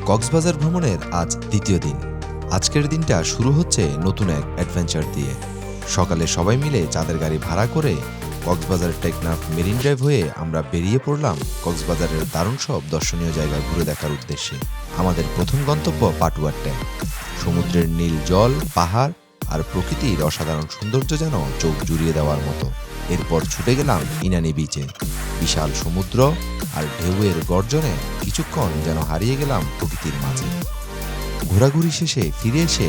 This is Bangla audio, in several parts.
কক্সবাজার ভ্রমণের আজ দ্বিতীয় দিন। আজকের দিনটা শুরু হচ্ছে নতুন এক অ্যাডভেঞ্চার দিয়ে। সকালে সবাই মিলে চাঁদের গাড়ি ভাড়া করে কক্সবাজার টেকনাফ মেরিন ড্রাইভ হয়ে আমরা বেরিয়ে পড়লাম কক্সবাজারের দারুণ সব দর্শনীয় জায়গা ঘুরে দেখার উদ্দেশ্যে। আমাদের প্রথম গন্তব্য পাটুয়ার ট্যাঙ্ক। সমুদ্রের নীল জল, পাহাড় আর প্রকৃতির অসাধারণ সৌন্দর্য যেন চোখ জুড়িয়ে দেওয়ার মতো। এরপর ছুটে গেলাম ইনানি বিচে। বিশাল সমুদ্র আর ঢেউয়ের গর্জনে কিছুক্ষণ যেন হারিয়ে গেলাম প্রকৃতির মাঝে। ঘোরাঘুরি শেষে ফিরে এসে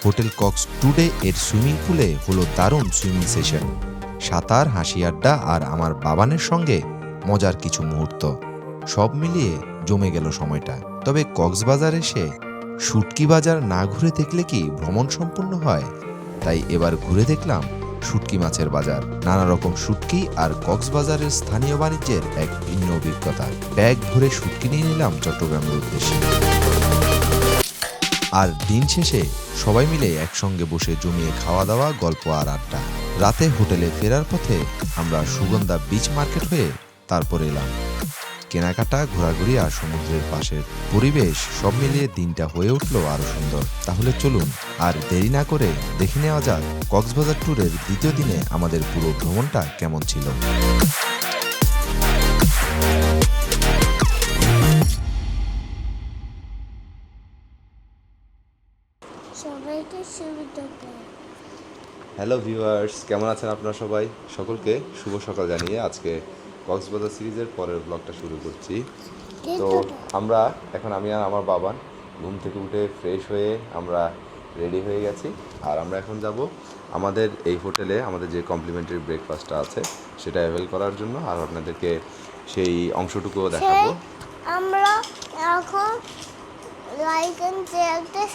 হোটেল কক্স টুডে এর সুইমিং পুলে হলো দারুণ সুইমিং সেশন, সাঁতার, হাসি আড্ডা আর আমার বাবানের সঙ্গে মজার কিছু মুহূর্ত। সব মিলিয়ে জমে গেল সময়টা। তবে কক্সবাজার এসে শুটকি বাজার না ঘুরে দেখলে কি ভ্রমণ সম্পূর্ণ হয়? তাই এবার ঘুরে দেখলাম শুটকি মাছের বাজার। নানা রকম শুটকি আর কক্সবাজারের স্থানীয় বাণিজ্যের এক ভিন্ন অভিজ্ঞতা। ব্যাগ ভরে শুটকি নিয়ে নিলাম চট্টগ্রামের উদ্দেশ্যে। আর দিন শেষে সবাই মিলে একসঙ্গে বসে জমিয়ে খাওয়া দাওয়া, গল্প আর আড্ডা। রাতে হোটেলে ফেরার পথে আমরা সুগন্ধা বিচ মার্কেট হয়ে তারপর এলাম। কেনাকাটা, ঘোরাঘুরি আর সমুদ্রের পাশের পরিবেশ সব মিলিয়ে দিনটা হয়ে উঠলো আরো সুন্দর। তাহলে চলুন আর দেরি না করে দেখে নেওয়া যাক কক্সবাজার ট্যুরের দ্বিতীয় দিনে আমাদের পুরো ভ্রমণটা কেমন ছিল। হ্যালো ভিউয়ার্স, কেমন আছেন আপনারা সবাই? সকলকে শুভ সকাল জানিয়ে আজকে কক্সবাজার সিরিজের পরের ব্লগটা শুরু করছি। তো আমি আর আমার বাবা ঘুম থেকে উঠে ফ্রেশ হয়ে আমরা রেডি হয়ে গেছি। আর আমরা এখন যাব আমাদের এই হোটেলে আমাদের যে কমপ্লিমেন্টারি ব্রেকফাস্টটা আছে সেটা অ্যাভেল করার জন্য, আর আপনাদেরকে সেই অংশটুকুও দেখাবো। আমরা এখন like and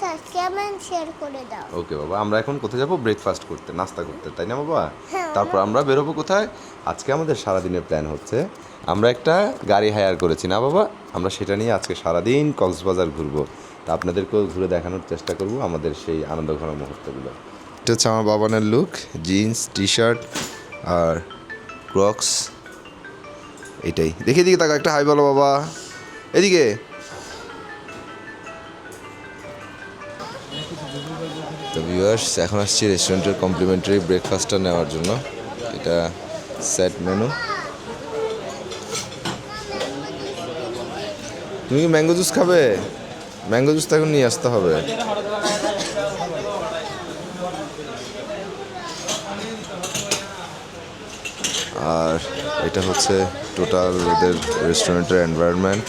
subscribe and share করে দাও। ওকে বাবা, আমরা এখন কোথায় যাব? ব্রেকফাস্ট করতে, নাস্তা করতে, তাই না বাবা? তারপর আমরা বেরোবো কোথায়? আজকে আমাদের সারাদিনের প্ল্যান হচ্ছে আমরা একটা গাড়ি হায়ার করেছি না বাবা, আমরা সেটা নিয়ে আজকে সারাদিন কক্সবাজার ঘুরবো। তা আপনাদেরকেও ঘুরে দেখানোর চেষ্টা করব আমাদের সেই আনন্দঘন মুহূর্তগুলো। এটা হচ্ছে আমার বাবানের লুক, জিন্স, টি শার্ট আর ক্রক্স। এটাই দেখে দিকে তাকে একটা হাই বলো বাবা, এদিকে। তো ভিউয়ার্স, এখন আসছি রেস্টুরেন্টের কমপ্লিমেন্টারি ব্রেকফাস্টটা নেওয়ার জন্য। এটা সেট মেনু। তুমি কি ম্যাঙ্গো জুস খাবে? ম্যাঙ্গো জুস তো এখন নিয়ে আসতে হবে। আর এটা হচ্ছে টোটাল ওদের রেস্টুরেন্টের এনভায়রনমেন্ট।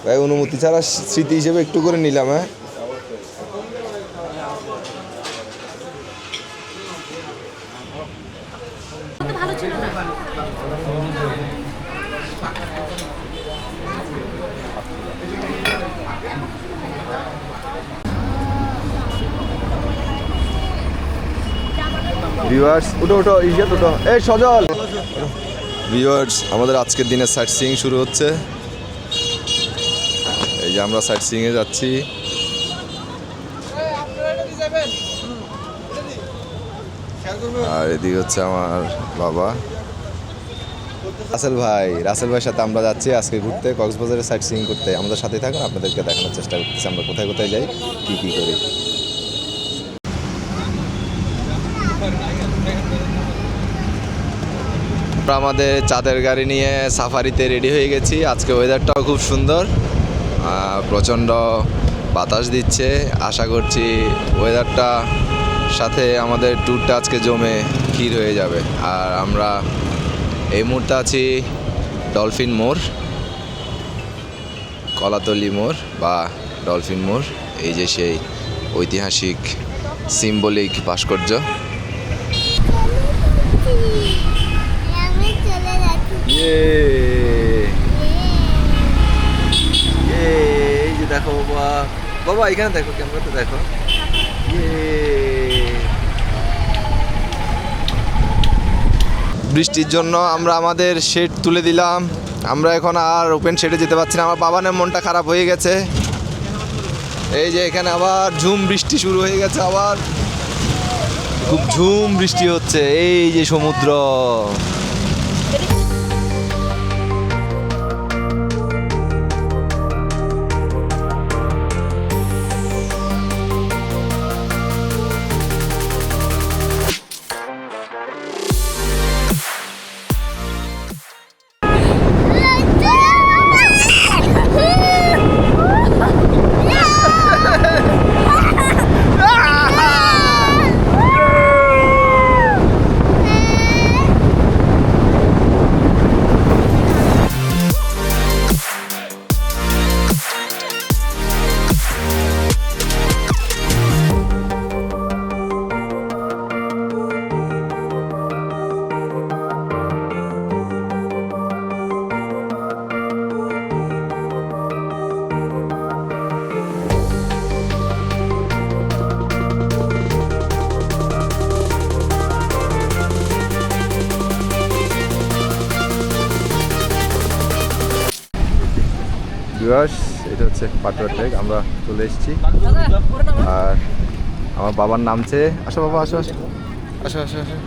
ভাই, অনুমতি ছাড়া স্মৃতি হিসেবে একটু করে নিলাম। হ্যাঁ, ভিউয়ার্স উঠো ইজিয়াত উঠো, এই সজল। ভিউয়ার্স, আমাদের আজকের দিনের সাইট সিইং শুরু হচ্ছে। এই যে আমরা সাইট সিইংয়ে যাচ্ছি। আর এদিকে হচ্ছে আমার বাবা রাসেল ভাইয়ের সাথে আমরা যাচ্ছি আজকে ঘুরতে, কক্সবাজারে সাইট সিইং করতে। আমাদের সাথে থাকুন, আপনাদেরকে দেখানোর চেষ্টা করতেছি আমরা কোথায় কোথায় যাই, কী কী করি। আমরা আমাদের চাঁদের গাড়ি নিয়ে সাফারিতে রেডি হয়ে গেছি। আজকে ওয়েদারটাও খুব সুন্দর, প্রচণ্ড বাতাস দিচ্ছে। আশা করছি ওয়েদারটা সাথে আমাদের ট্যুরটা আজকে জমে ক্ষীর হয়ে যাবে। আর আমরা এই মুহূর্তে আছি ডলফিন মোড়, কলাতলি মোড় বা ডলফিন মোড়। এই যে সেই ঐতিহাসিক সিম্বলিক ভাস্কর্য। এই যে দেখো বাবা, এখানে দেখো, ক্যামেরাতে দেখো। বৃষ্টির জন্য আমরা আমাদের শেড তুলে দিলাম। আমরা এখন আর ওপেন শেডে যেতে পারছি না। আমার বাবানের মনটা খারাপ হয়ে গেছে। এই যে এখানে আবার ঝুম বৃষ্টি শুরু হয়ে গেছে, আবার খুব ঝুম বৃষ্টি হচ্ছে। এই যে সমুদ্র, ভিউয়ার্স, এটা হচ্ছে পাটুয়া ট্রেক। আমরা চলে এসেছি আর আমার বাবার নামছে। আসো বাবা, আসো আসো আসো আসো আসো।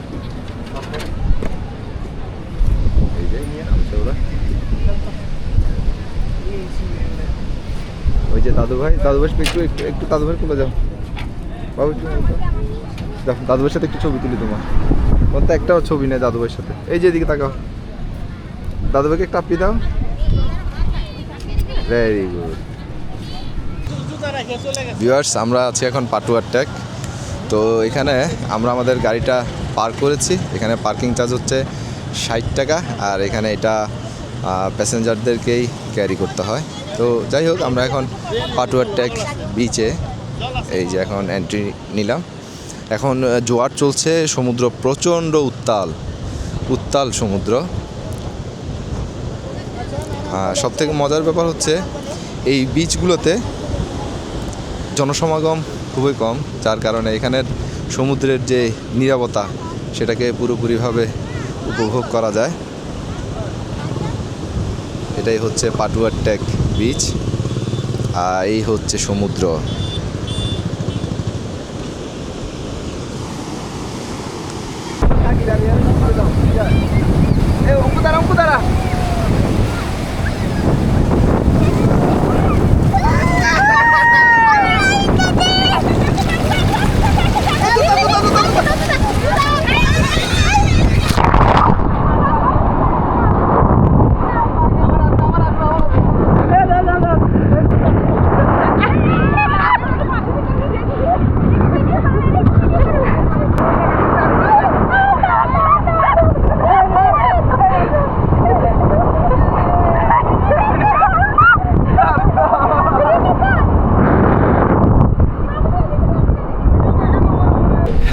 এই যে নামছে ওরা, ওই যে দাদু ভাই একটু একটু একটু দাদু ভাই তুলে যাও বাবু, একটু যাও দাদু ভাইয়ের সাথে একটু ছবি তুলি তোমার। তোমার তো একটাও ছবি নেই দাদু ভাইয়ের সাথে। এই যে এদিকে তাকাও, দাদু ভাইকে একটা আপনি দাও। Very good. ভিউয়ার্স, আমরা আছি এখন পাটুয়ার ট্যাক। তো এখানে আমরা আমাদের গাড়িটা পার্ক করেছি। এখানে পার্কিং চার্জ হচ্ছে 60 টাকা, আর এখানে এটা প্যাসেঞ্জারদেরকেই ক্যারি করতে হয়। তো যাই হোক, আমরা এখন পাটুয়ার ট্যাক বিচে এই যে এখন এন্ট্রি নিলাম। এখন জোয়ার চলছে, সমুদ্র প্রচণ্ড উত্তাল সমুদ্র। সবথেকে মজার ব্যাপার হচ্ছে এই বিচগুলোতে জনসমাগম খুবই কম, যার কারণে এখানের সমুদ্রের যে নীরবতা সেটাকে পুরোপুরিভাবে উপভোগ করা যায়। এটাই হচ্ছে পাটুয়ার ট্যাক বিচ, আর এই হচ্ছে সমুদ্র।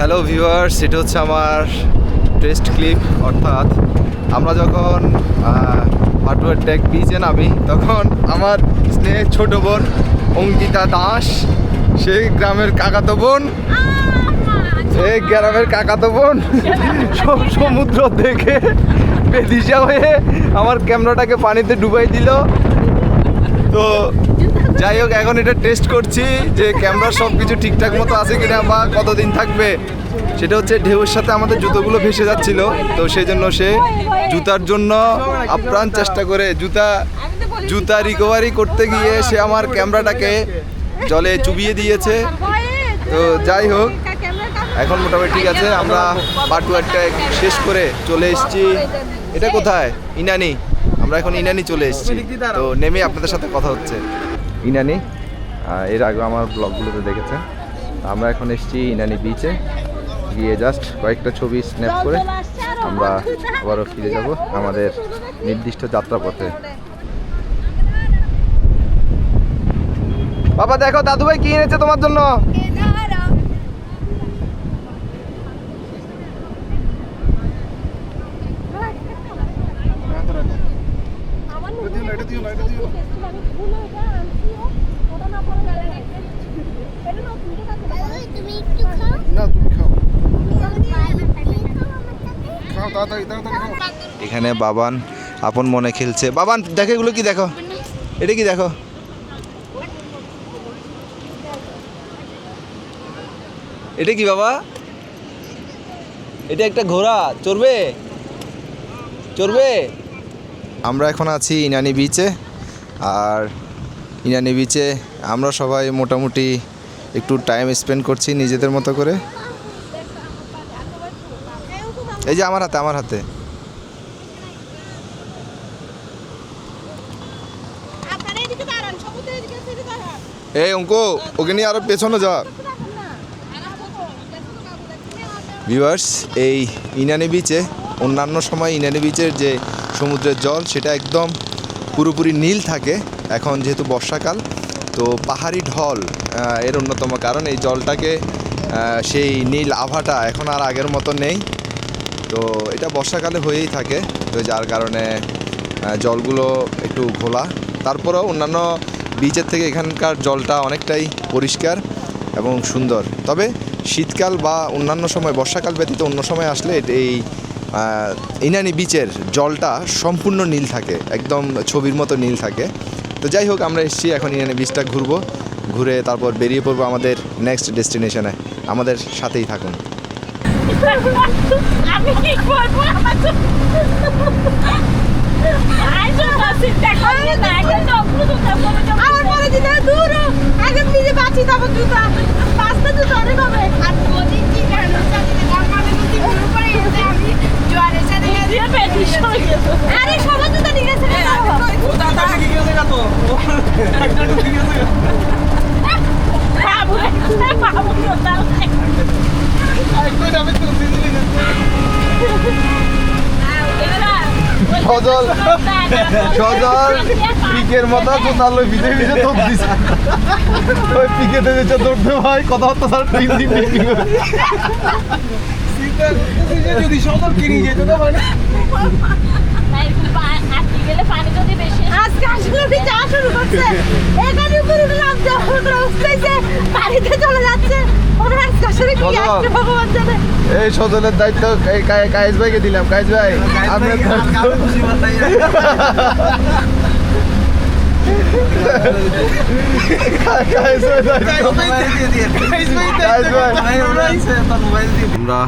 হ্যালো ভিউয়ার্স, এটা হচ্ছে আমার টেস্ট ক্লিপ। অর্থাৎ আমরা যখন পাটুয়ার ট্যাক বিচে নামি, তখন আমার স্নেহের ছোট বোন অঙ্কিতা দাস, সেই গ্রামের কাকাতো বোন সমুদ্র দেখে বেদিশা হয়ে আমার ক্যামেরাটাকে পানিতে ডুবাই দিল। তো যাই হোক, এখন এটা টেস্ট করছি যে ক্যামেরা সব কিছু ঠিকঠাক মতো আছে কিনা বা কতদিন থাকবে। সেটা হচ্ছে ঢেউয়ের সাথে আমাদের জুতোগুলো ভেসে যাচ্ছিল, তো সেই জন্য সে জুতার জন্য আপ্রাণ চেষ্টা করে জুতা রিকভারি করতে গিয়ে সে আমার ক্যামেরাটাকে জলে চুবিয়ে দিয়েছে। তো যাই হোক, এখন মোটামুটি ঠিক আছে। আমরা পাটুয়ার ট্যাক শেষ করে চলে এসেছি। এটা কোথায়? ইনানি। আমরা এখন ইনানি চলে এসেছি। তো নেমে আপনাদের সাথে কথা হচ্ছে। ইনানি, এর আগে আমার ব্লগগুলোতে দেখেছেন। আমরা এখন এসেছি ইনানি বিচে, গিয়ে জাস্ট কয়েকটা ছবি স্ন্যাপ করে আমরা আবারও ফিরে যাব আমাদের নির্দিষ্ট যাত্রাপথে। বাবা দেখো দাদু ভাই কি এনেছে তোমার জন্য। এখানে বাবান আপন মনে খেলছে। বাবান দেখো এগুলো কি, দেখো এটা কি, দেখো এটা কি বাবা? এটা একটা ঘোড়া, চড়বে? চড়বে? আমরা এখন আছি ইনানি বিচে, আর ইনানি বিচে আমরা সবাই মোটামুটি একটু টাইম স্পেন্ড করছি নিজেদের মতো করে। এই যে আমার হাতে এই অঙ্কু, ওকে নিয়ে আরো পেছনে যা। ভিউয়ার্স, এই ইনানি বিচে অন্যান্য সময় ইনানি বিচের যে সমুদ্রের জল সেটা একদম পুরোপুরি নীল থাকে। এখন যেহেতু বর্ষাকাল, তো পাহাড়ি ঢল এর অন্যতম কারণ এই জলটাকে সেই নীল আভাটা এখন আর আগের মতো নেই। তো এটা বর্ষাকালে হয়েই থাকে, তো যার কারণে জলগুলো একটু ঘোলা। তারপরেও অন্যান্য বিচের থেকে এখানকার জলটা অনেকটাই পরিষ্কার এবং সুন্দর। তবে শীতকাল বা অন্যান্য সময়, বর্ষাকাল ব্যতীত অন্য সময় আসলে এই ইনানি বিচের জলটা সম্পূর্ণ নীল থাকে, একদম ছবির মতো নীল থাকে। তো যাই হোক, আমরা এসেছি এখন ইনানি বিচটা ঘুরবো, ঘুরে তারপর বেরিয়ে পড়বো আমাদের নেক্সট ডেস্টিনেশনে। আমাদের সাথেই থাকুন। আমি কি করবো? আমার পরে দিতে দূর আগে নিজে বাঁচি, তারপর জুতা পাঁচটা জুতা অনেক হবে। আর প্রতিদিন চিকানোর সাথে আমাদের যদি ঘুরে পড়ে গেছে, আমি জোয়ারের সাথে আরে সবার জুতা নিয়ে গেছে। সজল পিকের মতো জোতার লই ভিজে ভিজে তোপ দিছে। ওই পিকে থেকে দৌড়তে ভাই কথাবার্তা স্যার তিন দিন মিটিং করে। যদি সদর কিনে যেত না মানে পানি যদি বেশি আজকে আসলে যা শুরু করছে, এখানে উপরে উঠলাম, উঠতেছে বাড়িতে চলে যাচ্ছে। ওনার আজকে আসলে কি আসছে ভগবান জানে। এই সজলের দায়িত্ব কায়েস ভাইকে দিলাম। কায়েস ভাই, আপনার আমরা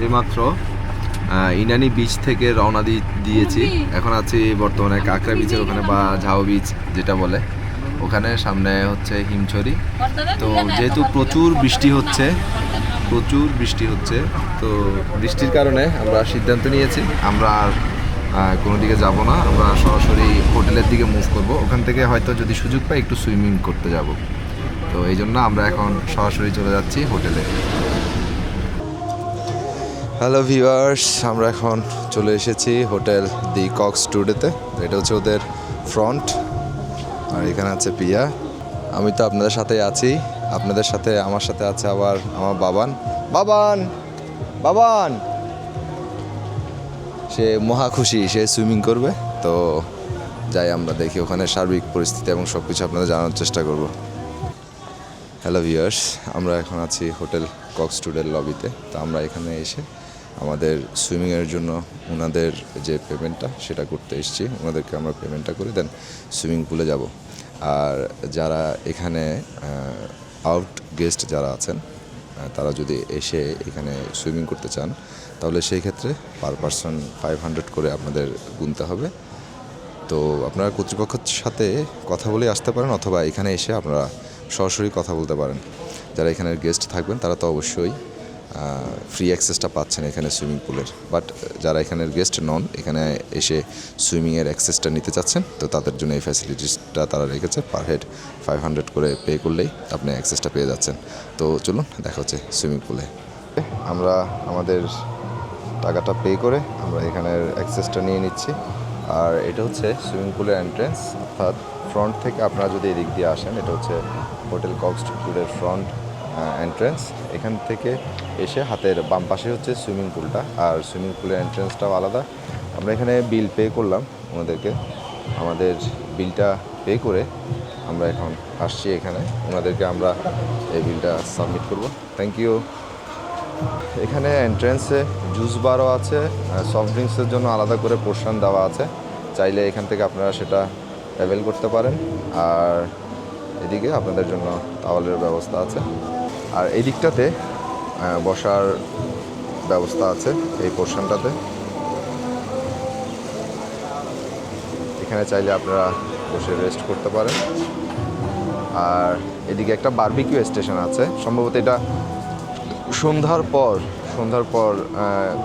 এইমাত্র ইনানি বিচ থেকে রওনা দিয়েছি। এখন আছি বর্তমানে কাঁকড়া বিচের ওখানে, বা ঝাও বিচ যেটা বলে, ওখানে। সামনে হচ্ছে হিমছড়ি। তো যেহেতু প্রচুর বৃষ্টি হচ্ছে, তো বৃষ্টির কারণে আমরা সিদ্ধান্ত নিয়েছি আমরা আর কোনো দিকে যাব না, আমরা সরাসরি হোটেলের দিকে মুভ করব। ওখান থেকে হয়তো যদি সুযোগ পাই একটু সুইমিং করতে যাব। তো এই জন্য আমরা এখন সরাসরি চলে যাচ্ছি হোটেলে। হ্যালো ভিউয়ার্স, আমরা এখন চলে এসেছি হোটেল দি কক্স টুডেতে। এটা হচ্ছে ওদের ফ্রন্ট, আর এখানে আছে পিয়া। আমি তো আপনাদের সাথেই আছি, আপনাদের সাথে আমার সাথে আছে আবার আমার বাবান। সে মহা খুশি, সে সুইমিং করবে। তো যাই আমরা দেখি ওখানে সার্বিক পরিস্থিতি এবং সব কিছু আপনাদের জানানোর চেষ্টা করব। হ্যালো ভিউয়ার্স, আমরা এখন আছি হোটেল কক্স টুডের লবিতে। তো আমরা এখানে এসে আমাদের সুইমিংয়ের জন্য ওনাদের যে পেমেন্টটা সেটা করতে এসেছি। ওনাদেরকে আমরা পেমেন্টটা করে দেন সুইমিং পুলে যাব। আর যারা এখানে আউট গেস্ট যারা আছেন, তারা যদি এসে এখানে সুইমিং করতে চান, তাহলে সেই ক্ষেত্রে পার পারসন 500 করে আপনাদের গুনতে হবে। তো আপনারা কর্তৃপক্ষের সাথে কথা বলে আসতে পারেন, অথবা এখানে এসে আপনারা সরাসরি কথা বলতে পারেন। যারা এখানের গেস্ট থাকবেন তারা তো অবশ্যই ফ্রি অ্যাক্সেসটা পাচ্ছেন এখানে সুইমিং পুলের। বাট যারা এখানের গেস্ট নন, এখানে এসে সুইমিংয়ের অ্যাক্সেসটা নিতে চাচ্ছেন, তো তাদের জন্য এই ফ্যাসিলিটিসটা তারা রেখেছে। পার হেড 500 করে পে করলেই আপনি অ্যাক্সেসটা পেয়ে যাচ্ছেন। তো চলুন দেখা হচ্ছে সুইমিং পুলে। আমরা আমাদের টাকাটা পে করে আমরা এখানের অ্যাক্সেসটা নিয়ে নিচ্ছি। আর এটা হচ্ছে সুইমিং পুলের এন্ট্রেন্স, অর্থাৎ ফ্রন্ট থেকে আপনারা যদি এদিক দিয়ে আসেন, এটা হচ্ছে হোটেল কক্স টুডের ফ্রন্ট এন্ট্রেন্স। এখান থেকে এসে হাতের বাম পাশে হচ্ছে সুইমিং পুলটা, আর সুইমিং পুলের এন্ট্রেন্সটাও আলাদা। আমরা এখানে বিল পে করলাম ওনাদেরকে, আমাদের বিলটা পে করে আমরা এখন আসছি এখানে। ওনাদেরকে আমরা এই বিলটা সাবমিট করব। Thank you. এখানে এন্ট্রেন্সে জুস বারও আছে, সফট ড্রিঙ্কসের জন্য আলাদা করে পোর্শন দেওয়া আছে, চাইলে এখান থেকে আপনারা সেটা অ্যাভেল করতে পারেন। আর এদিকে আপনাদের জন্য তাওয়ালের ব্যবস্থা আছে। আর এই দিকটাতে বসার ব্যবস্থা আছে এই পোর্শনটাতে। এখানে চাইলে আপনারা বসে রেস্ট করতে পারেন। আর এদিকে একটা বারবিকিউ স্টেশন আছে, সম্ভবত এটা সন্ধ্যার পর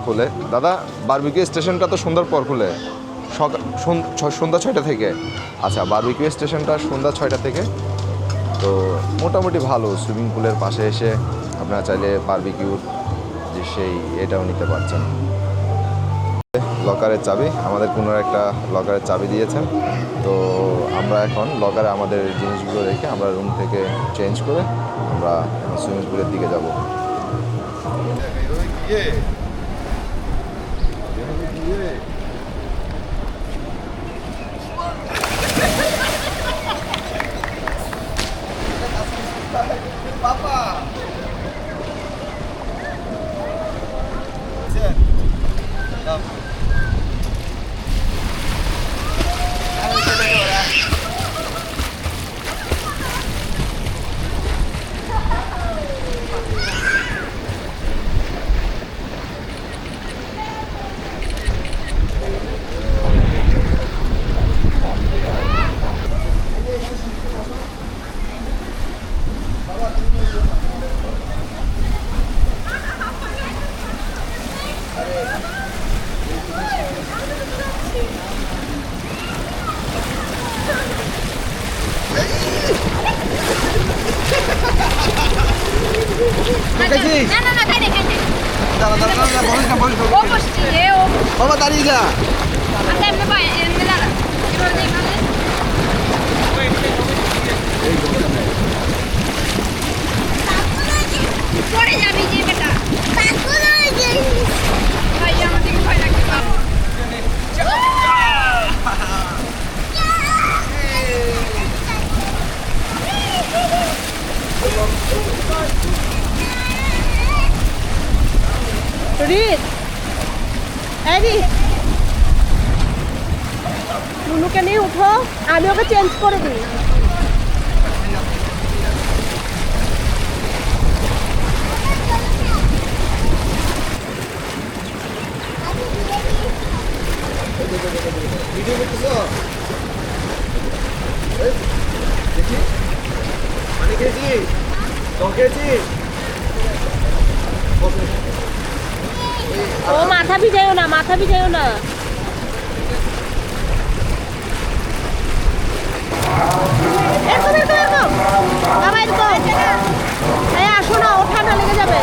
খুলে। দাদা, বারবিকিউ স্টেশনটা তো সন্ধ্যার পর খুলে, সন্ধ্যা 6টা থেকে। আচ্ছা, বারবিকিউ স্টেশনটা সন্ধ্যা 6টা থেকে। তো মোটামুটি ভালো, সুইমিং পুলের পাশে এসে আপনারা চাইলে বারবিকিউর যে সেই এটাও নিতে পারছেন। লকারের চাবি, আমাদের কোনো একটা লকারের চাবি দিয়েছেন। তো আমরা এখন লকারে আমাদের জিনিসগুলো রেখে আমরা রুম থেকে চেঞ্জ করে আমরা সুইমিং পুলের দিকে যাব। না খাই দে ও বসছি ও বাবা দাঁড়িয়ে যা। আচ্ছা এমনি ভাই এমনি দাঁড়া এবার দেখালে পড়ে যাবি যে বেটা ভাই আমার দিকে ভয় লাগছে বাবা রিত রিত নুনুকে নিয়ে উঠো, আমি ওকে চেঞ্জ করে দিই। ভিডিও করতেছ? দেখি পানি খেয়েছি, জল খেয়েছি। ও মাথা ভিজাইও না, মাথা ভিজাইও না। এরকম এরকম এরকম বাবা, এরকম এই আসো না, ও ঠান্ডা লেগে যাবে।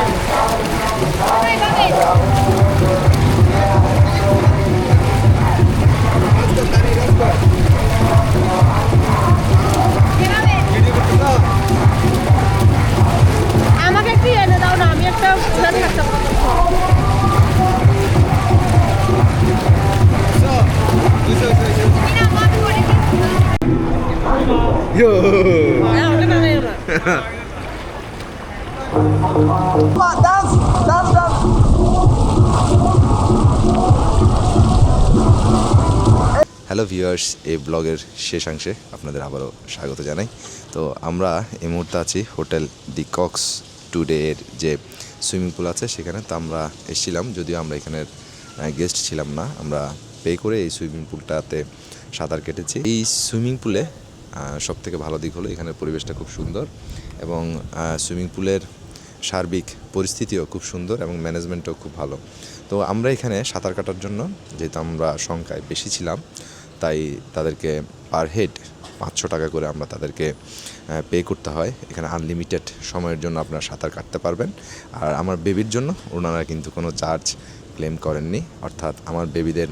আমাকে একটু এনে দাও না, আমি একটা ঘুরে থাকতে পারবো। হ্যাঁ, ওটা না নেই না। হ্যালো ভিউয়ার্স, এই ব্লগের শেষাংশে আপনাদের আবারও স্বাগত জানাই। তো আমরা এই মুহূর্তে আছি হোটেল দি কক্স টুডে এর যে সুইমিং পুল আছে সেখানে। তো আমরা এসেছিলাম, যদিও আমরা এখানের গেস্ট ছিলাম না, আমরা পে করে এই সুইমিং পুলটাতে সাঁতার কেটেছি। এই সুইমিং পুলে সবথেকে ভালো দিক হলো এখানের পরিবেশটা খুব সুন্দর এবং সুইমিং পুলের সার্বিক পরিস্থিতিও খুব সুন্দর এবং ম্যানেজমেন্টও খুব ভালো। তো আমরা এখানে সাঁতার কাটার জন্য, যেহেতু আমরা সংখ্যায় বেশি ছিলাম, তাই তাদেরকে পার হেড 500 টাকা করে আমরা তাদেরকে পে করতে হয়। এখানে আনলিমিটেড সময়ের জন্য আপনারা সাঁতার কাটতে পারবেন। আর আমার বেবির জন্য ওনারা কিন্তু কোনো চার্জ ক্লেম করেননি, অর্থাৎ আমার বেবিদের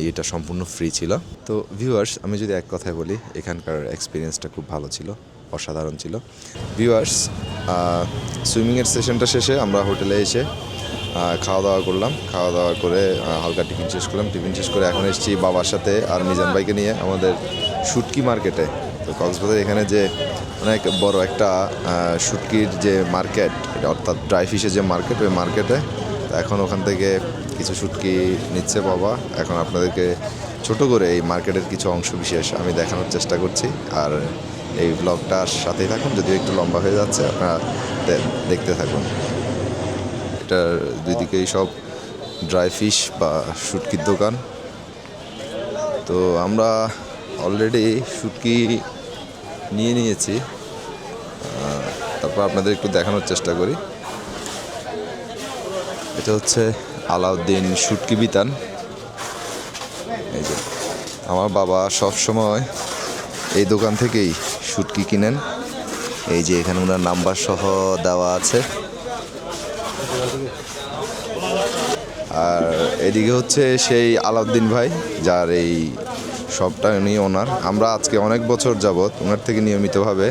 এটা সম্পূর্ণ ফ্রি ছিল। তো ভিউয়ার্স, আমি যদি এক কথায় বলি, এখানকার এক্সপিরিয়েন্সটা খুব ভালো ছিল, অসাধারণ ছিল। ভিউয়ার্স, সুইমিংয়ের সেশনটা শেষে আমরা হোটেলে এসে খাওয়া দাওয়া করলাম। খাওয়া দাওয়া করে হালকা টিফিন শেষ করলাম। টিফিন শেষ করে এখন এসেছি বাবার সাথে আর মিজান ভাইকে নিয়ে আমাদের শুটকি মার্কেটে। তো কক্সবাজার এখানে যে অনেক বড় একটা শুটকির যে মার্কেট, এটা অর্থাৎ ড্রাই ফিশের যে মার্কেট, ওই মার্কেটে। তো এখন ওখান থেকে কিছু শুটকি নিচ্ছে বাবা। এখন আপনাদেরকে ছোট করে এই মার্কেটের কিছু অংশ বিশেষ আমি দেখানোর চেষ্টা করছি। আর এই ব্লগটার সাথেই থাকুন, যদিও একটু লম্বা হয়ে যাচ্ছে, আপনারা দেখতে থাকুন। এটার দুই দিকেই সব ড্রাই ফিশ বা শুটকির দোকান। তো আমরা অলরেডি শুটকি নিয়ে নিয়েছি, তারপর আপনাদের একটু দেখানোর চেষ্টা করি। এটা হচ্ছে আলাউদ্দিন শুটকি বিতান। এই যে আমার বাবা সব সময় এই দোকান থেকেই শুটকি কিনেন। এই যে এখানে ওনার নাম্বার সহ দেওয়া আছে। আর এদিকে হচ্ছে সেই আলাউদ্দিন ভাই, যার এই শপটা উনি ওনার। আমরা আজকে অনেক বছর যাবত ওনার থেকে নিয়মিতভাবে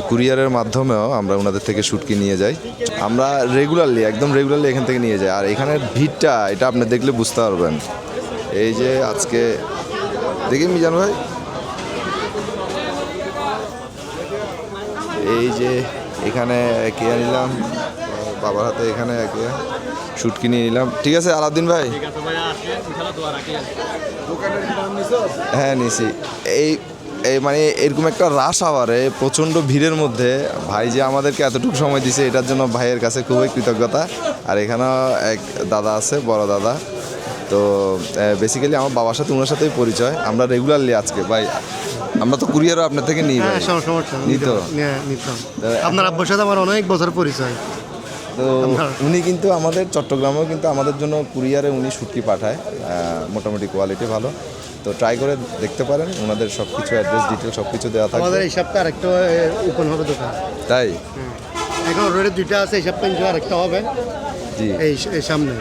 কুরিয়ারের মাধ্যমেও আমরা ওনাদের থেকে শুটকি নিয়ে যাই। আমরা একদম রেগুলারলি এখান থেকে নিয়ে যাই। আর এখানের ভিড়টা এটা আপনি দেখলে বুঝতে পারবেন। এই যে আজকে দেখি মিজান ভাই, এই যে এখানে একে নিলাম, বাবার হাতে এখানে একে শুটকি নিয়ে নিলাম। ঠিক আছে আলাউদ্দিন ভাই, হ্যাঁ নিছি। এই মানে এরকম একটা রাশ আওয়ারে প্রচণ্ড ভিড়ের মধ্যে ভাই যে আমাদেরকে এতটুকু সময় দিছে, এটার জন্য ভাইয়ের কাছে খুবই কৃতজ্ঞতা। আর এখানেও এক দাদা আছে, বড় দাদা। তো বেসিক্যালি আমার বাবার সাথে ওনার সাথেই পরিচয়। আমরা রেগুলারলি আজকে ভাই, আমরা তো কুরিয়ারও আপনার থেকে নিই ভাই। নিতাম। আপনার আব্বুর সাথে আমার অনেক বছর পরিচয়। তো উনি কিন্তু আমাদের চট্টগ্রামেও কিন্তু আমাদের জন্য কুরিয়ারে উনি শুটকি পাঠায়, মোটামুটি কোয়ালিটি ভালো। তো ট্রাই করে দেখতে পারেন, ওনাদের সব কিছু অ্যাড্রেস ডিটেল সব কিছু দেওয়া থাকে। আমাদের এই সপ্তাহে আরেকটা ওপেন হবে দোকান। তাই এখন অলরেডি 2টা আছে, এই সপ্তাহে আরেকটা হবে। জি এই সামনে।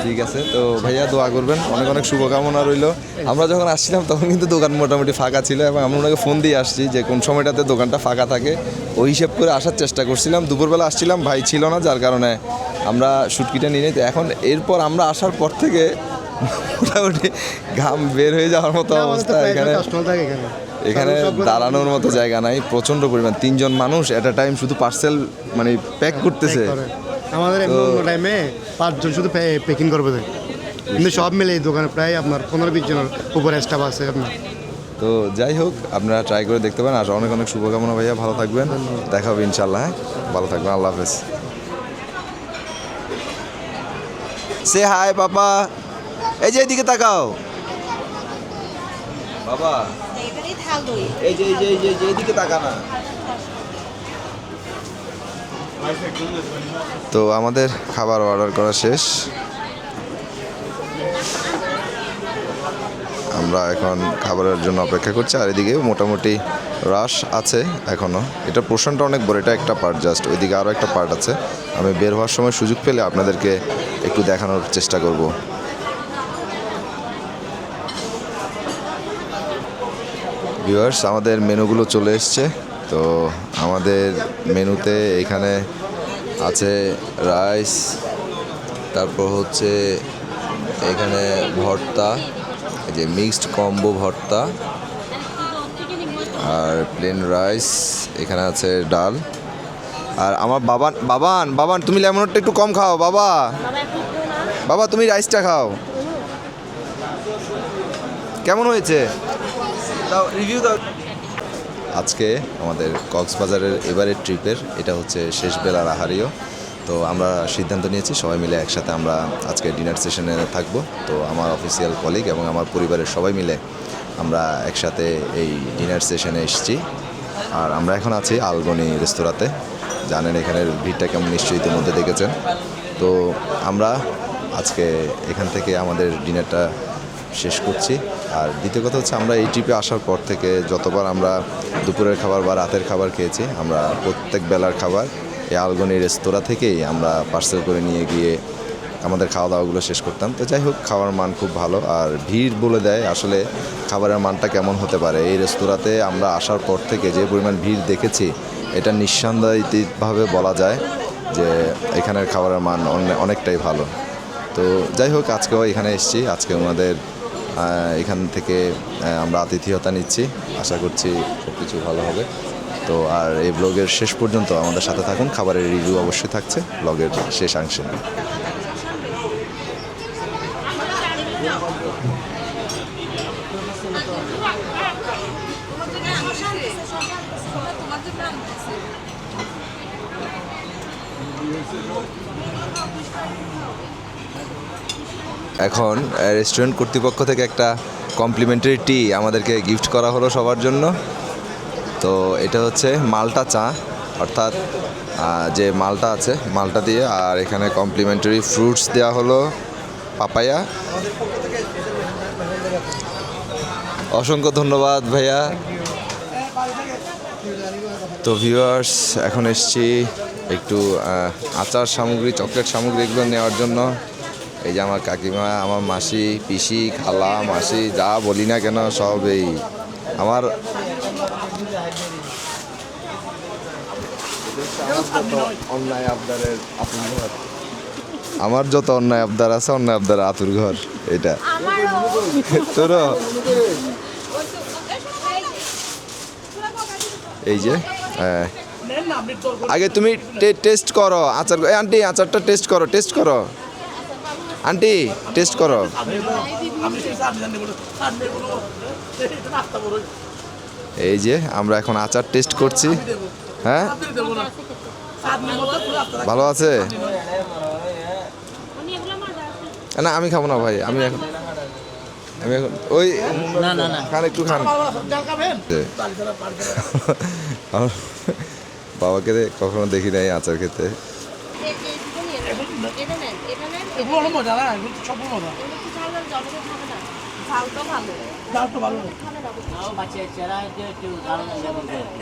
ঠিক আছে, তো ভাইয়া দোয়া করবেন, অনেক অনেক শুভকামনা রইল। আমরা যখন আসছিলাম তখন কিন্তু দোকান মোটামুটি ফাঁকা ছিল, এবং আমরা ওনাকে ফোন দিয়ে আসছি যে কোন সময়টাতে দোকানটা ফাঁকা থাকে, ওই হিসাব করে আসার চেষ্টা করছিলাম। দুপুরবেলা আসছিলাম, ভাই ছিল না, যার কারণে আমরা শুটকিটা নিয়ে নিই। এখন এরপর আমরা আসার পর থেকে মোটামুটি ঘাম বের হয়ে যাওয়ার মতো অবস্থা। এখানে দাঁড়ানোর মতো জায়গা নাই, প্রচণ্ড পরিমাণ। 3 জন মানুষ এট আ টাইম শুধু পার্সেল মানে প্যাক করতেছে। আমাদের টাইমে 5 জন শুধু প্যাকিং করবে, কিন্তু সব মিলে এই দোকানে প্রায় আপনার 15-20 জনের উপরে স্টাফ আছে আপনার। তো যাই হোক, আপনারা ট্রাই করে দেখতে পারেন। আর অনেক অনেক শুভকামনা ভাইয়া, ভালো থাকবেন, দেখা হবে ইনশাল্লাহ। হ্যাঁ, ভালো থাকবেন, আল্লাহ হাফেজ। সে হাই পাপা, এই যে এদিকে তাকাও বাবা, এই যে এদিকে তাকা না। তো আমাদের খাবার অর্ডার করা শেষ, আমরা এখন খাবারের জন্য অপেক্ষা করছি। আর এদিকে মোটামুটি রাশ আছে এখনও। এটা পোর্শনটা অনেক বড়, এটা একটা পার্ট জাস্ট, ওইদিকে আরও একটা পার্ট আছে। আমি বের হওয়ার সময় সুযোগ পেলে আপনাদেরকে একটু দেখানোর চেষ্টা করব। ভিউয়ার্স, আমাদের মেনুগুলো চলে এসছে। তো আমাদের মেনুতে এখানে আছে রাইস, তারপর হচ্ছে এখানে ভর্তা, এই যে মিক্সড কম্বো ভর্তা, আর প্লেন রাইস, এখানে আছে ডাল। আর আমার বাবান তুমি লেমনটা একটু কম খাও বাবা তুমি রাইসটা খাও। কেমন হয়েছে দাও, রিভিউ দাও। আজকে আমাদের কক্সবাজারের এবারের ট্রিপের এটা হচ্ছে শেষ বেলার আহারিও। তো আমরা সিদ্ধান্ত নিয়েছি সবাই মিলে একসাথে আমরা আজকে ডিনার সেশনে থাকবো। তো আমার অফিসিয়াল কলিগ এবং আমার পরিবারের সবাই মিলে আমরা একসাথে এই ডিনার সেশনে এসেছি। আর আমরা এখন আছি আলগনি রেস্তোরাঁতে। জানেন এখানের ভিড়টা কেমন, নিশ্চয়ই ইতিমধ্যে দেখেছেন। তো আমরা আজকে এখান থেকে আমাদের ডিনারটা শেষ করছি। আর দ্বিতীয় কথা হচ্ছে, আমরা এই ট্রিপে আসার পর থেকে যতবার আমরা দুপুরের খাবার বা রাতের খাবার খেয়েছি, আমরা প্রত্যেক বেলার খাবার এই আলগনি রেস্তোরাঁ থেকেই আমরা পার্সেল করে নিয়ে গিয়ে আমাদের খাওয়া দাওয়াগুলো শেষ করতাম। তো যাই হোক, খাওয়ার মান খুব ভালো। আর ভিড় বলে দেয় আসলে খাবারের মানটা কেমন হতে পারে। এই রেস্তোরাঁতে আমরা আসার পর থেকে যে পরিমাণ ভিড় দেখেছি, এটা নিঃসন্দেহভাবে বলা যায় যে এখানের খাবারের মান অনেকটাই ভালো। তো যাই হোক, আজকেও এখানে এসেছি। আজকে ওনাদের এখান থেকে আমরা আতিথেয়তা নিচ্ছি, আশা করছি সব কিছু ভালো হবে। তো আর এই ব্লগের শেষ পর্যন্ত আমাদের সাথে থাকুন, খাবারের রিভিউ অবশ্যই থাকছে ব্লগের শেষাংশে। এখন রেস্টুরেন্ট কর্তৃপক্ষ থেকে একটা কমপ্লিমেন্টারি টি আমাদেরকে গিফট করা হলো সবার জন্য। তো এটা হচ্ছে মালটা চা, অর্থাৎ যে মালটা আছে মালটা দিয়ে, আর এখানে কমপ্লিমেন্টারি ফ্রুটস দেওয়া হলো, পাপায়া। অসংখ্য ধন্যবাদ ভাইয়া। তো ভিউয়ার্স, এখন এসছি একটু আচার সামগ্রী, চকলেট সামগ্রী এগুলো নেওয়ার জন্য। এই যে আমার কাকিমা, আমার মাসি, পিসি, খালা, মাসি যা বলি না কেন সব এই আমার অন্যায় আবদারের আতুর ঘর। আমার যত অন্যায় আবদার আছে, অন্যায় আবদার আতুর ঘর এটা তোরও। এই যে আগে তুমি টেস্ট করো আচার। আন্টি আচারটা টেস্ট করো, টেস্ট করো আন্টি, টেস্ট করো। এই যে আমরা এখন আচার টেস্ট করছি। হ্যাঁ, ভালো আছে? না আমি খাবো না ভাই, আমি এখন ওই খান, একটু খান। বাবাকে কখনো দেখি নাই আচার খেতে।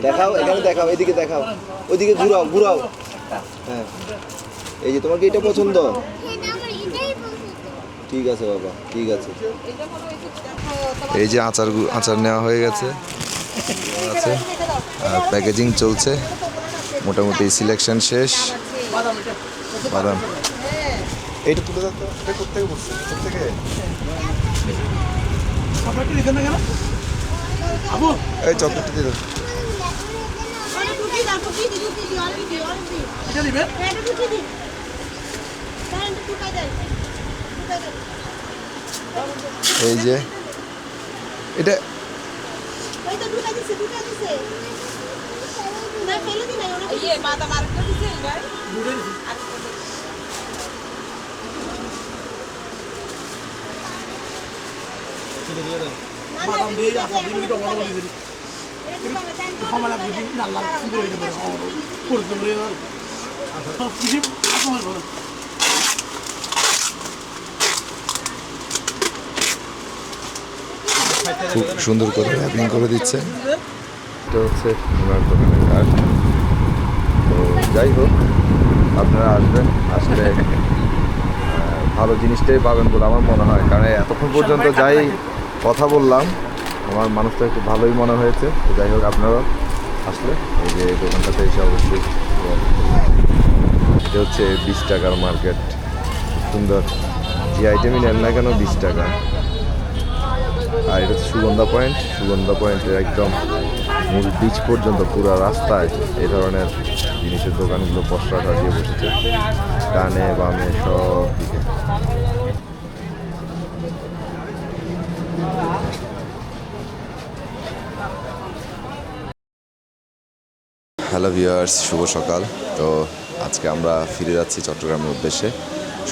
দেখাও, এখানে দেখাও, এদিকে দেখাও, ওইদিকে ঘুরাও ঘুরাও। হ্যাঁ, এই যে তোমার কি এটা পছন্দ? ঠিক আছে বাবা, ঠিক আছে। এই যে আচার নেওয়া হয়ে গেছে আছে, আর প্যাকেজিং চলছে, মোটামুটি সিলেকশন শেষ। বাদাম এইটা তুলে দাও তো, এটা কোত্থেকে বসছে? কোত্থেকে? এই চকলেটটা দিয়ে দাও। এই যে এটা খুব সুন্দর করে র্যাপিং করে দিচ্ছে। এটা হচ্ছে ওনার দোকানের কার্ড। তো যাই হোক, আপনারা আসবেন, আসলে ভালো জিনিসটাই পাবেন বলে আমার মনে হয়, কারণ এতক্ষণ পর্যন্ত যাই কথা বললাম আমার মানুষটা একটু ভালোই মনে হয়েছে। তো যাই হোক, আপনারা আসলে এই যে দোকানটাতে এসে অবশ্যই। এটা হচ্ছে 20 টাকার মার্কেট, সুন্দর যে আইটেমই নেন না কেন 20 টাকা। আর এটা হচ্ছে সুগন্ধা পয়েন্ট। সুগন্ধা পয়েন্টের একদম মূল বিচ পর্যন্ত পুরো রাস্তায় এই ধরনের জিনিসের দোকানগুলো পসরা সাজিয়ে বসেছে, ডানে বামে সব দিকে। হ্যালো ভিউয়ার্স, শুভ সকাল। তো আজকে আমরা ফিরে যাচ্ছি চট্টগ্রামের উদ্দেশ্যে।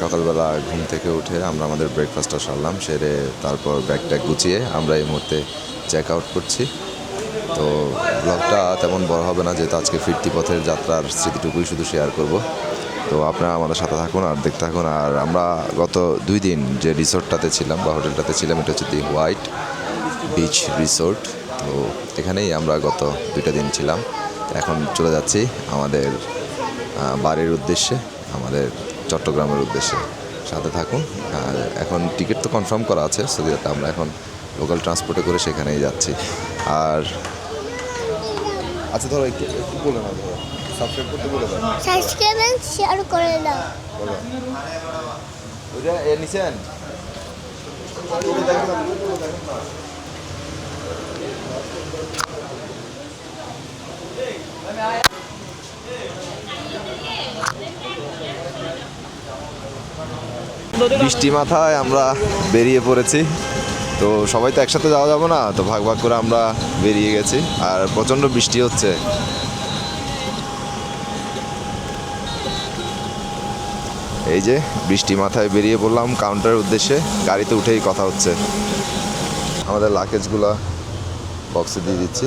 সকালবেলা ঘুম থেকে উঠে আমরা আমাদের ব্রেকফাস্টটা সারলাম, সেরে তারপর ব্যাগ ট্যাগ গুছিয়ে আমরা এই মুহূর্তে চেক আউট করছি। তো ব্লগটা তেমন বড় হবে না, যেহেতু আজকে ফিরতি পথের যাত্রার স্মৃতিটুকুই শুধু শেয়ার করব। তো আপনারা আমাদের সাথে থাকুন আর দেখতে থাকুন। আর আমরা গত 2 দিন যে রিসোর্টটাতে ছিলাম বা হোটেলটাতে ছিলাম, এটা হচ্ছে দি হোয়াইট বিচ রিসোর্ট। তো এখানেই আমরা গত 2টা দিন ছিলাম। এখন চলে যাচ্ছি আমাদের বাড়ির উদ্দেশ্যে, আমাদের চট্টগ্রামের উদ্দেশ্যে। সাথে থাকুন। আর এখন টিকিট তো কনফার্ম করা আছে, সো আমরা এখন লোকাল ট্রান্সপোর্টে করে সেখানেই যাচ্ছি। আর আচ্ছা ধরো একটু বলে না, ধরো সাবস্ক্রাইব করতে বলে দাও, সাবস্ক্রাইব এন্ড শেয়ার করে দাও। বলো ওইটা নিছেন। বৃষ্টি মাথায় আমরা বেরিয়ে পড়েছি। তো সবাই তো একসাথে যাওয়া যাবে না, তো ভাগ ভাগ করে আমরা বেরিয়ে গেছি। আর প্রচণ্ড বৃষ্টি হচ্ছে। এই যে বৃষ্টি মাথায় বেরিয়ে পড়লাম কাউন্টারের উদ্দেশ্যে, গাড়িতে উঠেই কথা হচ্ছে। আমাদের লাগেজগুলো বক্সে দিয়ে দিচ্ছি।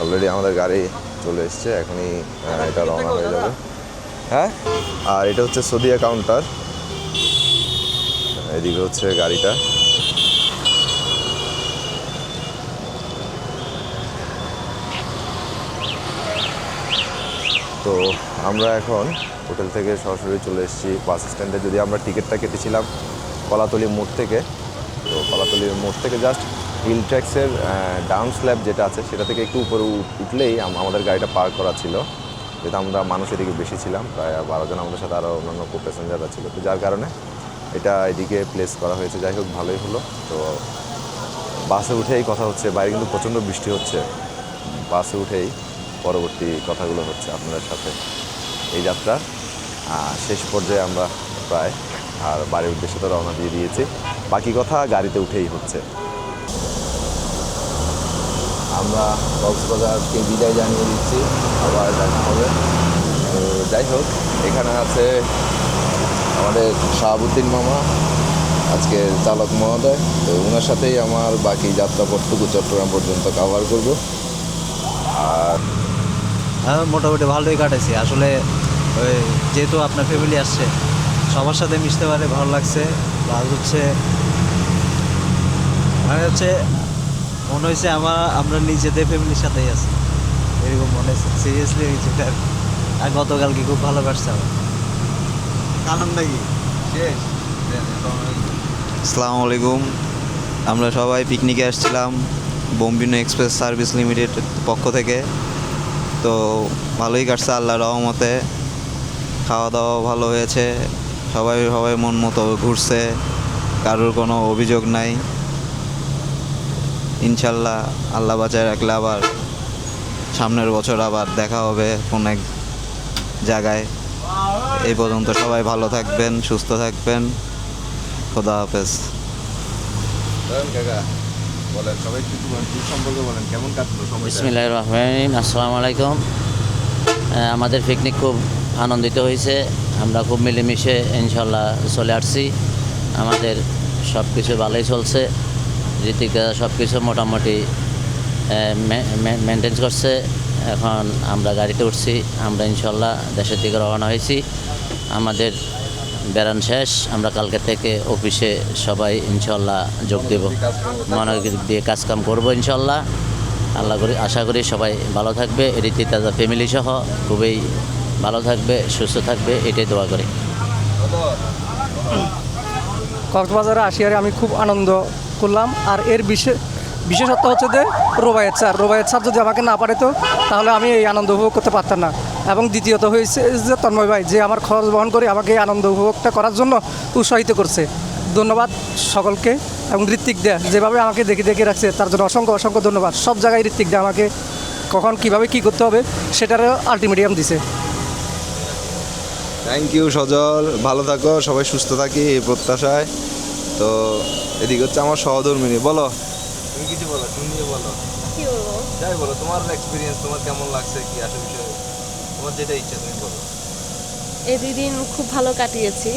অলরেডি আমাদের গাড়ি চলে এসছে, এখনই এটা রওনা হয়ে যাবে। হ্যাঁ, আর এটা হচ্ছে সদিয়া কাউন্টার, এদিকে হচ্ছে গাড়িটা। তো আমরা এখন হোটেল থেকে সরাসরি চলে এসেছি বাস স্ট্যান্ডে। যদি আমরা টিকিটটা কেটেছিলাম কলাতলি মোড় থেকে, তো কলাতলির মোড় থেকে জাস্ট হিল ট্র্যাক্সের ডাউন স্ল্যাব যেটা আছে সেটা থেকে একটু উপরে উঠলেই আমাদের গাড়িটা পার্ক করা ছিল। যেহেতু আমরা মানুষ এদিকে বেশি ছিলাম, প্রায় 12 জন, আমাদের সাথে আরও অন্যান্য কো প্যাসেঞ্জাররা ছিল, তো যার কারণে এটা এদিকে প্লেস করা হয়েছে। যাই হোক, ভালোই হলো। তো বাসে উঠেই কথা হচ্ছে, বাইরে কিন্তু প্রচণ্ড বৃষ্টি হচ্ছে। বাসে উঠেই পরবর্তী কথাগুলো হচ্ছে আপনাদের সাথে। এই যাত্রা শেষ পর্যায়ে আমরা প্রায়, আর বাড়ির উদ্দেশ্যে তো রওনা দিয়ে দিয়েছি, বাকি কথা গাড়িতে উঠেই হচ্ছে। আমরা কক্সবাজারকে বিদায় জানিয়ে দিচ্ছি, আবার দেখা হবে। তো যাই হোক, এখানে আছে আমাদের শাহাবুদ্দিন মামা, আজকের চালক মহোদয়। তো ওনার সাথেই আমার বাকি যাত্রাপথটুকু চট্টগ্রাম পর্যন্ত কভার করব। আর মোটামুটি ভালোই কাটেছি আসলে। ওই যেহেতু আপনার ফ্যামিলি আসছে, সবার সাথে মিশতে পারে ভালো লাগছে। প্লাস হচ্ছে মনে হয়েছে আমরা নিজেদের ফ্যামিলির সাথেই আছি, এরকম মনে হয়েছে সিরিয়াসলি। যেটা আর গতকালকে খুব ভালো কাটছে আমার। কারণ নাকি আসসালামু আলাইকুম। আমরা সবাই পিকনিকে আসছিলাম বোম্বিনো এক্সপ্রেস সার্ভিস লিমিটেড পক্ষ থেকে। তো ভালোই কাটছে আল্লাহর রহমতে, খাওয়া দাওয়া ভালো হয়েছে, সবাই মন মতো ঘুরছে, কারোর কোনো অভিযোগ নাই। ইনশাল্লাহ আল্লাহ বাঁচায় রাখলে আবার সামনের বছর আবার দেখা হবে কোন এক জায়গায়। এই পর্যন্ত সবাই ভালো থাকবেন, সুস্থ থাকবেন। খোদা হাফেজ। বলেন, সবাই সম্পর্কে বলেন, কেমন কাটলো সময়? বিসমিল্লাহির রহমানির রহিম। আসসালামু আলাইকুম। আমাদের পিকনিক খুব আনন্দিত হয়েছে, আমরা খুব মিলেমিশে ইনশাল্লাহ চলে আসছি। আমাদের সব কিছু ভালোই চলছে, ঋতিকা সব কিছু মোটামুটি মেনটেন করছে। এখন আমরা গাড়িতে উঠছি, আমরা ইনশাল্লাহ দেশের দিকে রওনা হয়েছি। আমাদের বেড়ান শেষ, আমরা কালকে থেকে অফিসে সবাই ইনশাল্লাহ যোগ দেব, মনোযোগ দিয়ে কাজকাম করবো ইনশাল্লাহ। আল্লাহ করি, আশা করি সবাই ভালো থাকবে, রীতিতা ফ্যামিলি সহ খুবই ভালো থাকবে, সুস্থ থাকবে, এটাই দোয়া করি। কক্সবাজারে আসিয়ারে আমি খুব আনন্দ করলাম। আর এর বিশেষত্ব হচ্ছে যে রোবায়েত স্যার যদি আমাকে না পারে তো তাহলে আমি এই আনন্দ উপভোগ করতে পারতাম না। এবং দ্বিতীয়ত হয়েছে যে তন্ময় ভাই, যে আমার খরচ বহন করে আমাকে এই আনন্দ উপভোগটা করার জন্য উৎসাহিত করছে। ধন্যবাদ সকলকে। এবং ঋত্বিক দা যেভাবে আমাকে দেখে রাখছে তার জন্য অসংখ্য ধন্যবাদ। সব জায়গায় ঋত্বিক দা আমাকে কখন কীভাবে কী করতে হবে সেটারও আলটিমেটিয়াম দিছে। থ্যাংক ইউ সজল, ভালো থাকো, সবাই সুস্থ থাকি এই প্রত্যাশায়। তো এদিকে হচ্ছে আমার সহধর্মিনী। বলো, তুমি কিছু বলো, শুনিয়ে বলো, কি বলবো? যাই বলো, তোমার এক্সপিরিয়েন্স, তোমার কেমন লাগছে, কি আসে বিষয়ে, তোমার যেটা ইচ্ছা তুমি বলো। এই দুদিন খুব ভালো কাটিয়েছি,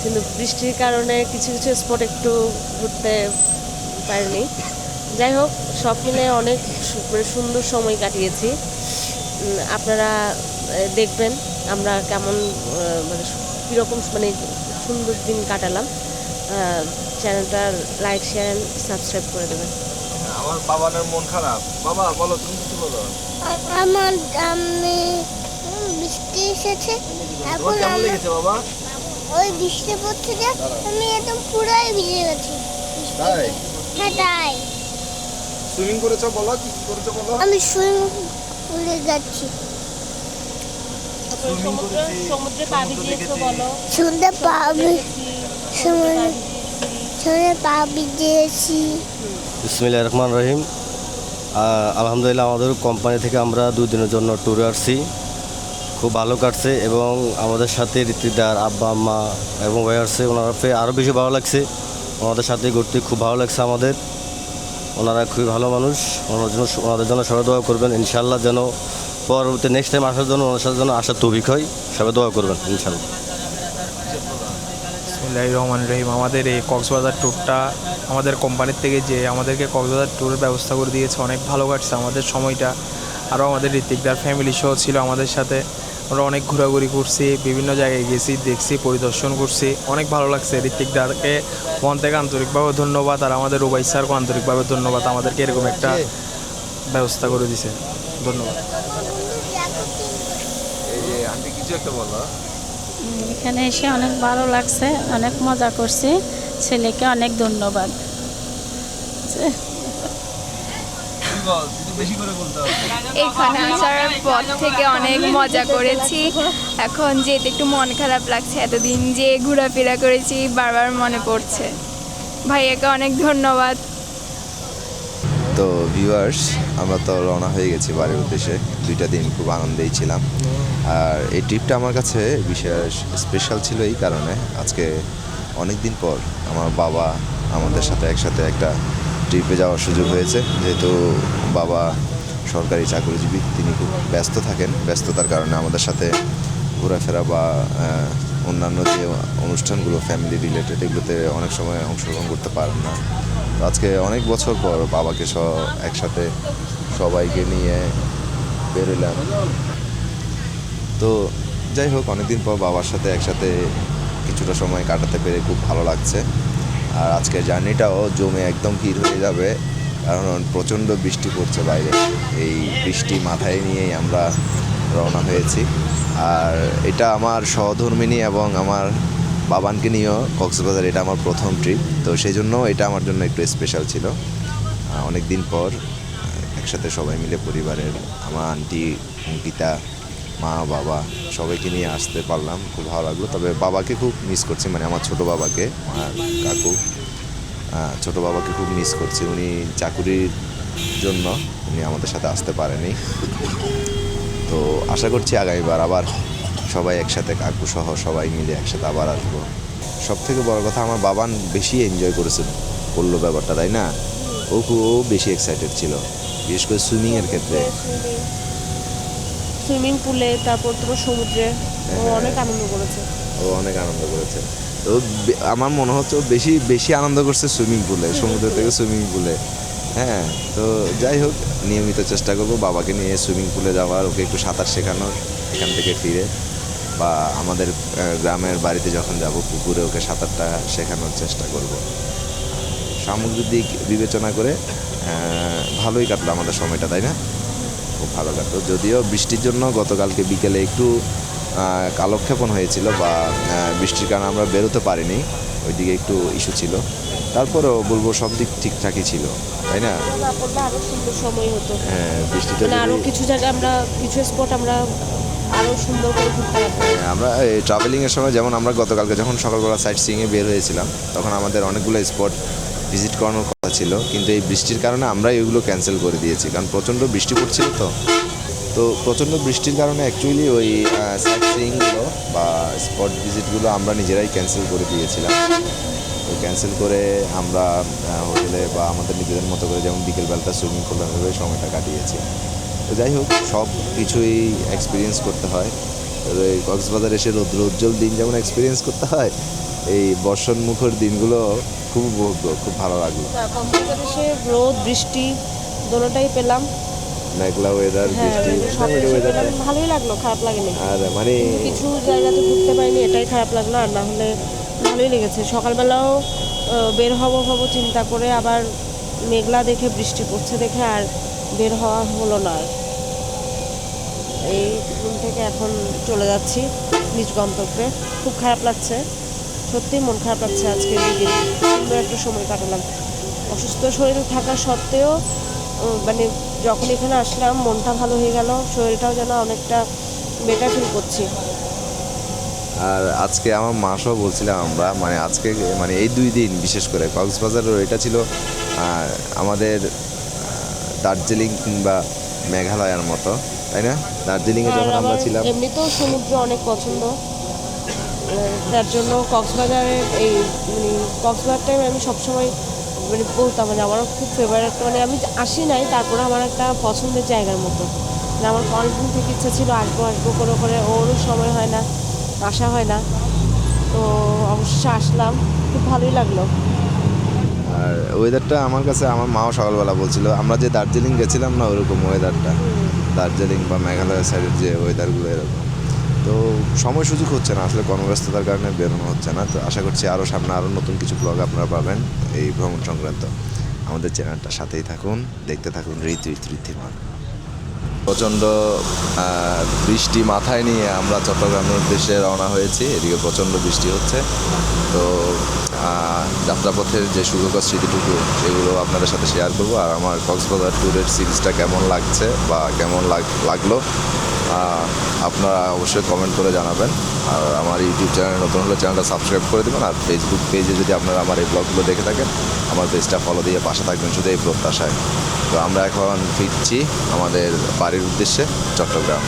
কিন্তু বৃষ্টির কারণে কিছু স্পট একটু ঘুরতে পারিনি। যাই হোক, সব মিলে অনেক সুন্দর সময় কাটিয়েছি। আপনারা দেখবেন আমরা কেমন কীরকম সুন্দর দিন কাটালাম। চ্যানেলটার লাইক, শেয়ার অ্যান্ড সাবস্ক্রাইব করে দেবেন। আমার বাবার মন খারাপ। বাবা বলো, তুমি কিছু বলো। আমার বৃষ্টি এসেছে, এখন কেমন লেগেছে বাবা? ওই বৃষ্টি পড়ছে যে আমি একদম পুরাই ভিজে গেছি। তাই? হ্যাঁ তাই। সুইমিং করেছো? বলো, কি করেছো বলো। আমি সুইমিং পুলে যাচ্ছি। সমুদ্রে পা ভিজিয়েছো বলো। সমুদ্রে পা ভিজিয়েছি। বিসমিল্লাহির রহমানির রহিম। আলহামদুলিল্লাহ, আমাদের কোম্পানি থেকে আমরা 2 দিনের জন্য ট্যুরে আসছি, খুব ভালো কাটছে। এবং আমাদের সাথে ঋত্বিকদার আব্বা আম্মা এবং ভাই আসছে, ওনারা আরও বেশি ভালো লাগছে। ওনাদের সাথে ঘুরতে খুব ভালো লাগছে আমাদের। ওনারা খুবই ভালো মানুষ, ওনাদের জন্য সবাই দোয়া করবেন ইনশাআল্লাহ, যেন পরবর্তী নেক্সট টাইম আসার জন্য ওনার জন্য আসার তৌফিক হয়, সবাই দোয়া করবেন ইনশাল্লাহ। বিসমিল্লাহির রহমানির রহিম। আমাদের এই কক্সবাজার ট্যুরটা আমাদের কোম্পানির থেকে যে আমাদেরকে কক্সবাজার ট্যুরের ব্যবস্থা করে দিয়েছে, অনেক ভালো কাটছে আমাদের সময়টা। আরও আমাদের ঋত্বিকদার ফ্যামিলি সহ ছিল আমাদের সাথে, আমরা অনেক ঘোরাঘুরি করছি, বিভিন্ন জায়গায় গেছি, দেখছি, পরিদর্শন করছি, অনেক ভালো লাগছে। ঋত্বিকদারকে মন থেকে আন্তরিকভাবে ধন্যবাদ, আর আমাদের রুবাই স্যারকে আন্তরিকভাবে ধন্যবাদ, আমাদেরকে এরকম একটা ব্যবস্থা করে দিয়েছে। ধন্যবাদ। আন্টি কিছু একটা বলো। এখানে এসে অনেক ভালো লাগছে, অনেক মজা করছি, ছেলেকে অনেক ধন্যবাদ। এখানে আসার পর থেকে অনেক মজা করেছি, এখন যেতে একটু মন খারাপ লাগছে, এতদিন যে ঘোরাফেরা করেছি বারবার মনে পড়ছে। ভাইয়াকে অনেক ধন্যবাদ। তো ভিউয়ার্স, আমরা তো রওনা হয়ে গেছি বাড়ির উদ্দেশ্যে। 2টা দিন খুব আনন্দেই ছিলাম, আর এই ট্রিপটা আমার কাছে বিশেষ স্পেশাল ছিল এই কারণে, আজকে অনেক দিন পর আমার বাবা আমাদের সাথে একসাথে একটা ট্রিপে যাওয়ার সুযোগ হয়েছে। যেহেতু বাবা সরকারি চাকরিজীবী, তিনি খুব ব্যস্ত থাকেন, ব্যস্ততার কারণে আমাদের সাথে ঘোরাফেরা বা অন্যান্য যে অনুষ্ঠানগুলো ফ্যামিলি রিলেটেড এগুলোতে অনেক সময় অংশগ্রহণ করতে পারেন না। তো আজকে অনেক বছর পর বাবাকে একসাথে সবাইকে নিয়ে বেরোলাম। তো যাই হোক, অনেকদিন পর বাবার সাথে একসাথে কিছুটা সময় কাটাতে পেরে খুব ভালো লাগছে। আর আজকের জার্নিটাও জমে একদম ভিড় হয়ে যাবে, কারণ প্রচণ্ড বৃষ্টি পড়ছে বাইরে। এই বৃষ্টি মাথায় নিয়েই আমরা রওনা হয়েছি। আর এটা আমার সহধর্মিণী এবং আমার বাবানকে নিয়েও কক্সবাজার, এটা আমার প্রথম ট্রিপ, তো সেই জন্য এটা আমার জন্য একটু স্পেশাল ছিল। অনেক দিন পর একসাথে সবাই মিলে পরিবারের, আমার আন্টি, পিতা, মা, বাবা সবাইকে নিয়ে আসতে পারলাম, খুব ভালো লাগলো। তবে বাবাকে খুব মিস করছি, মানে আমার ছোটো বাবাকে, আমার কাকু ছোটো বাবাকে খুব মিস করছি। উনি চাকুরির জন্য উনি আমাদের সাথে আসতে পারেনি। তো আশা করছি আগামীবার আবার সবাই একসাথে, কাকু সহ সবাই মিলে একসাথে আবার আসবো। সব থেকে বড় কথা, আমার বাবান বেশি এনজয় করলো ব্যাপারটা, তাই না? ও বেশি এক্সাইটেড ছিল, বিশেষ করে সুইমিংয়ের ক্ষেত্রে। সুইমিং পুলে, তারপর তোমার সমুদ্রে ও অনেক আনন্দ করেছে। তো আমার মনে হচ্ছে ও বেশি আনন্দ করছে সুইমিং পুলে, সমুদ্র থেকে সুইমিং পুলে। হ্যাঁ, তো যাই হোক, নিয়মিত চেষ্টা করবো বাবাকে নিয়ে সুইমিং পুলে যাওয়ার, ওকে একটু সাঁতার শেখানোর এখান থেকে ফিরে, বা আমাদের গ্রামের বাড়িতে যখন যাব পুকুরে ওকে সাঁতারটা শেখানোর চেষ্টা করব। সামগ্রিক দিক বিবেচনা করে ভালোই কাটলো আমাদের সময়টা, তাই না? খুব ভালো কাটলো, যদিও বৃষ্টির জন্য গতকালকে বিকেলে একটু কালক্ষেপণ হয়েছিল, বা বৃষ্টির কারণে আমরা বেরোতে পারিনি, ওইদিকে একটু ইস্যু ছিল। তারপরেও বলবো সব দিক ঠিকঠাকই ছিল, তাই না? আরো সুন্দর সময় হতো। হ্যাঁ, বৃষ্টিটা আরো কিছু জায়গায় আমরা, কিছু স্পট আমরা আরো সুন্দর করে ঘুরতে পারতাম। আমরা এই ট্রাভেলিংয়ের সময়, যেমন আমরা গতকালকে যখন সকালবেলা সাইট সিইংয়ে বের হয়েছিলাম, তখন আমাদের অনেকগুলো স্পট ভিজিট করানোর কথা ছিল, কিন্তু এই বৃষ্টির কারণে আমরা এগুলো ক্যান্সেল করে দিয়েছি, কারণ প্রচণ্ড বৃষ্টি পড়ছিল। তো প্রচণ্ড বৃষ্টির কারণে অ্যাকচুয়ালি ওই সাইট সিইংগুলো বা স্পট ভিজিটগুলো আমরা নিজেরাই ক্যান্সেল করে দিয়েছিলাম। তো ক্যান্সেল করে আমরা হোটেলে বা আমাদের নিজেদের মতো করে, যেমন বিকেলবেলাটা সুইমিং করলাম, এভাবে সময়টা কাটিয়েছি। তো যাই হোক, সব কিছুই এক্সপিরিয়েন্স করতে হয়। এই কক্সবাজার এসে রৌদ্র উজ্জ্বল দিন যেমন এক্সপিরিয়েন্স করতে হয়, এই বর্ষণমুখর দিনগুলো খুব উপভোগ্য, খুব ভালো লাগলো। কক্সবাজার এসে রোদ বৃষ্টি দোনোটাই পেলাম, মেঘলা ওয়েদার, বৃষ্টি, ভালোই লাগলো, খারাপ লাগেনি। আর মানে কিছু জায়গাতে ঘুরতে পারিনি, এটাই খারাপ লাগলো, আর না হলে ভালোই লেগেছে। সকালবেলাও বের হবো চিন্তা করে, আবার মেঘলা দেখে, বৃষ্টি পড়ছে দেখে আর বের হওয়া হলো না। এই রুম থেকে এখন চলে যাচ্ছি নিজ গন্তব্যে। খুব খারাপ লাগছে, সত্যিই মন খারাপ লাগছে। আজকে দুদিন সুন্দর একটা সময় কাটালাম, অসুস্থ শরীর থাকা সত্ত্বেও মানে যখন এখানে আসলাম মনটা ভালো হয়ে গেল, শরীরটাও যেন অনেকটা বেটার ফিল করছি। আর আজকে আমার মাসও বলছিলাম, আমরা মানে আজকে মানে এই 2 দিন বিশেষ করে কক্সবাজারের, এটা ছিল আমাদের দার্জিলিং কিংবা মেঘালয়ের মতো, তাই না? দার্জিলিংয়ে যখন আমরা ছিলাম, এমনিতেও সমুদ্র অনেক পছন্দ, তার জন্য কক্সবাজারের এই মানে কক্সবাজারটাই আমি সবসময় বলতাম, আমারও খুব ফেভারিট, আমি আসি নাই, তারপরে আমার একটা পছন্দের জায়গার মতো। আমার অনেকদিন থেকে ইচ্ছা ছিল আসবো আসবো করে করে, ওরও সময় হয় না, আসা হয় না, তো অবশ্যই আসলাম, খুব ভালোই লাগলো। আর ওয়েদারটা আমার কাছে, আমার মাও সকালবেলা বলছিল আমরা যে দার্জিলিং গেছিলাম না ওরকম ওয়েদারটা, দার্জিলিং বা মেঘালয় সাইডের যে ওয়েদারগুলো এরকম। তো সময় সুযোগ হচ্ছে না আসলে, কর্মব্যস্ততার কারণে বেরোনো হচ্ছে না। তো আশা করছি আরও সামনে আরও নতুন কিছু ব্লগ আপনারা পাবেন এই ভ্রমণ সংক্রান্ত। আমাদের চ্যানেলটা সাথেই থাকুন, দেখতে থাকুন ঋতু ঋদ্ধিমান। প্রচণ্ড বৃষ্টি মাথায় নিয়ে আমরা চট্টগ্রামের উদ্দেশ্যে রওনা হয়েছি। এদিকে প্রচণ্ড বৃষ্টি হচ্ছে। তো যাত্রাপথের যে সুখকর স্মৃতিটুকু সেগুলো আপনাদের সাথে শেয়ার করবো। আর আমার কক্সবাজার ট্যুরের সিরিজটা কেমন লাগছে বা কেমন লাগলো আপনারা অবশ্যই কমেন্ট করে জানাবেন। আর আমার ইউটিউব চ্যানেলে নতুন হলে চ্যানেলটা সাবস্ক্রাইব করে দেবেন। আর ফেসবুক পেজে যদি আপনারা আমার এই ব্লগগুলো দেখে থাকেন, আমার পেজটা ফলো দিয়ে পাশে থাকবেন শুধু এই প্রত্যাশায়। তো আমরা এখন ফিরছি আমাদের বাড়ির উদ্দেশ্যে, চট্টগ্রাম।